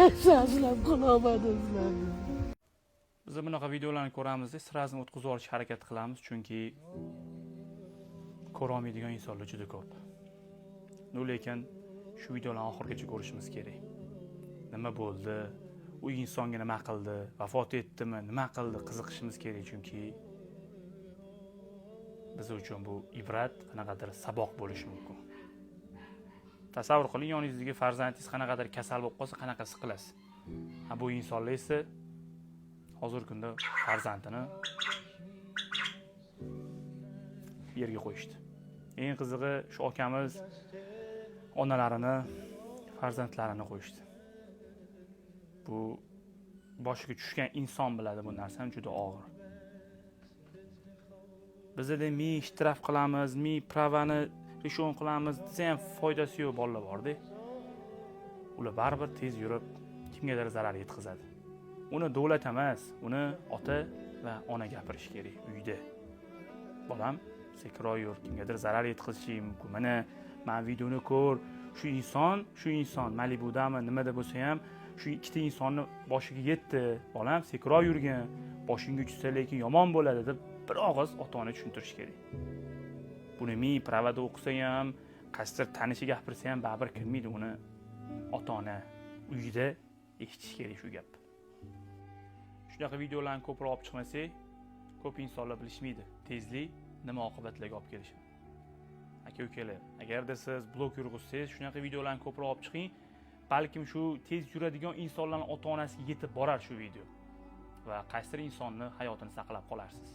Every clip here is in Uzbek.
Sazlab qololmadim sizlarni. Biz bunaqa videolarni ko'ramizda sразу o'tkazib olishga harakat qilamiz, chunki ko'ra olmaydigan insonlar juda ko'p. Lekin shu videolarni oxirigacha ko'rishimiz kerak. Nima bo'ldi? U insonga nima qildi? Vafot etdimi? Nima qildi? Qiziqishimiz kerak, chunki biz uchun bu ibrat, qanaqadir saboq bo'lishi mumkin. Tasavvur qiling, yoningizdagi farzandingiz qanaqadir kasal bo'lib qolsa, qanaqa siqilasiz. Bu insonlar esa hozirgi kunda farzandini yerga qo'yishdi. Eng qizig'i, shu akamiz onalarini, farzandlarini qo'yishdi. Bu boshiga tushgan inson biladi, bu narsani juda og'ir. Bizda ming ishtiraf qilamiz, ming pravani rishon qilamiz, desa ham foydasi yo'q bolalar borda. Ular baribir tez yurib kimgadir zarar yetkazadi. Uni davlat emas, uni ota va ona gapirish kerak uyda. Bolam, sekroy yur, kimgadir zarar yetkazishi mumkin. Mana men videoni ko'r, shu inson Malibudami, nimada bo'lsa ham shu ikkita insonni boshiga yetdi. Bolam, sekroy yurgan, boshingga tushsa lekin yomon bo'ladi deb bir og'iz ota-ona tushuntirish kerak. Buni ming pravada o'qisa ham, qasdir tanishi gapirsa ham baribir kirmaydi. Uni ota-ona uyda eshitish kerak shu gap. Shunaqa videolarni ko'proq olib chiqmasak, ko'p insonlar bilishmaydi tezlik nima oqibatlarga olib kelishini. Aka-ukalar, agarda siz blog yurg'izsangiz, shunaqa videolarni ko'proq olib chiqing. Balkim shu tez yuradigan insonlarning ota-onasiga yetib borar shu video va qaysidir insonni hayotini saqlab qolarsiz.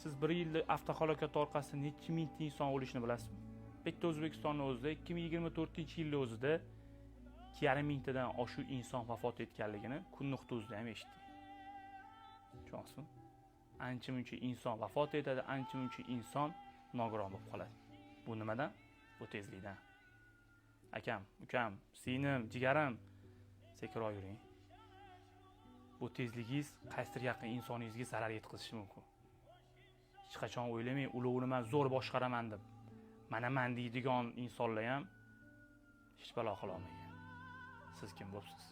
Siz bir yilda avtohalokat orqasida necha mingta inson o'lishini bilasizmi? Bitta O'zbekistonning o'zida 2024-yilda o'zida 2,5 mingtadan oshiq inson vafot etganligini Kun.uzda ham eshitdik. Tushunasizmi? Ancha-muncha inson vafot etadi, ancha-muncha inson nogiron bo'lib qoladi. Bu nimadan? Bu tezlikdan. Akam, ukam, singlim, jigarim, sekroy yuring. Bu tezligingiz qaysidir yaqin insoningizga zarar yetkazishi mumkin. Hech qachon o'ylamang, ulovni men zo'r boshqaraman deb. Manaman deydigan insonlar ham hech balo qila olmaydi. Siz kim bo'libsiz?